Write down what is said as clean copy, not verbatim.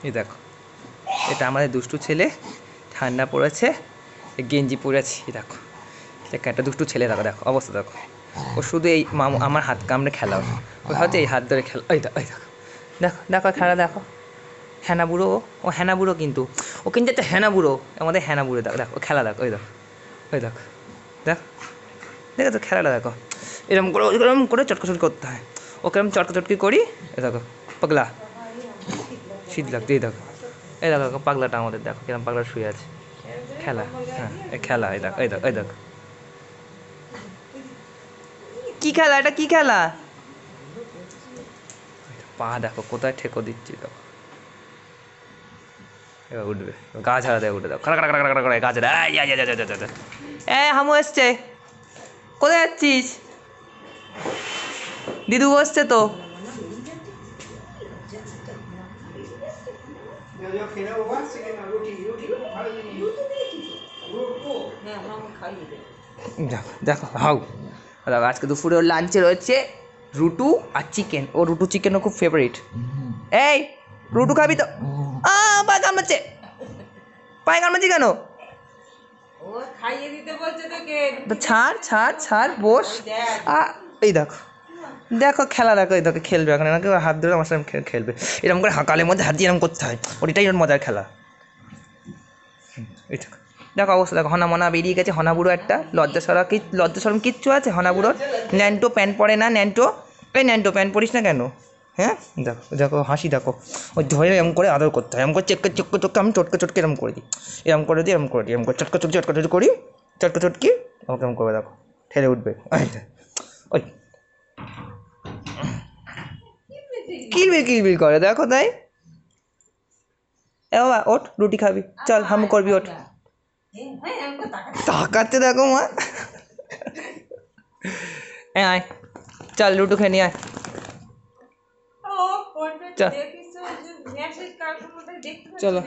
এই দেখো, এটা আমাদের দুষ্টু ছেলে, ঠান্ডা পড়েছে, গেঞ্জি পরেছি। দেখো একটা দুষ্টু ছেলে, দেখো দেখো অবস্থা দেখো। ও শুধু এই আমার হাত কামড়ে খেলা, ওই হয়তো এই হাত ধরে খেলা। ওই দেখো, ওই দেখো, দেখো দেখো খেলা দেখো। হ্যানা বুড়ো, ও হ্যানা বুড়ো কিন্তু, ও কিন্তু একটা হ্যানা বুড়ো, আমাদের হ্যানা বুড়ো। দেখো দেখো খেলা দেখো, ওই দেখো, ওই দেখো, দেখো দেখো তো খেলাটা দেখো। এরকম করে চটকাচটকি করতে হয়, ওকে আমি চটকাচটকি করি। এ দেখো পাগলা, শীত লাগতো। এই দেখো, এই দেখো পাগলাটা আমাদের, দেখো কিরম পাগলা শুয়ে আছে। খেলা, হ্যাঁ এই খেলা, এই দেখো, এই দেখো, এই দেখো কি খেলা, এটা কি খেলা। পা দেখো কোথায় ঠেকো দিচ্ছি, দেখো এবার উঠবে, গা ঝাড়া দেয়, উঠে দাও, খাড়া খাড়া খাড়া খাড়া করে গা ঝাড়া। এ হামু এসছে, কোথায় যাচ্ছিস? দিদু বসছে তো। দেখো দেখো হাউ, দেখো আজকে দুপুরে ওর লাঞ্চে রয়েছে রুটু আর চিকেন। ও রুটু চিকেনও খুব ফেভারিট। এই রুটু খাবি তো? পায়ে কামড়াচ্ছে, পায়ে কামড়াচ্ছি কেন? তো ছাড় ছাড় ছাড়, বস। এই দেখো দেখো খেলা দেখো, এই দেখো খেলবে এখন, আমাকে হাত ধরে আমার সাথে খেলবে। এরকম করে হাঁকালের মধ্যে হাত দিয়ে এরকম করতে হয়, ওটাই ওর মজার খেলা। এই দেখো দেখো অবস্থা দেখো, হনা মনা বেরিয়ে গেছে, হনা বুড়ো একটা লজ্জা সরম কিচ্ছু আছে হনা বুড়োর? ন্যান্টো প্যান্ট পরে না, ন্যান্টো, এই ন্যান্টো প্যান্ট পরিস না কেন? হ্যাঁ দেখো দেখো হাসি দেখো, ওই ধরে এরম করে আদর করতে হয়, এরম করে চেটকে চটকে চটকে, আমি চটকে চটকে এরম করে দিই, এরম করে দিই, এরম করে দিই, এরম করে চটকা চটকি করি, চটকা চটকি আমাকে এরম করে দেখো, ঠেলে উঠবে। ওই কিলবিল কিলবিল করে দেখো, তাই এ বাবা ওঠ, রুটি খাবি চল, হামু করবি ওঠ। তাকাচ্ছে দেখো মা। এ আয় চল লুডু খেয়ে নিয়ে আয়। চল চলো।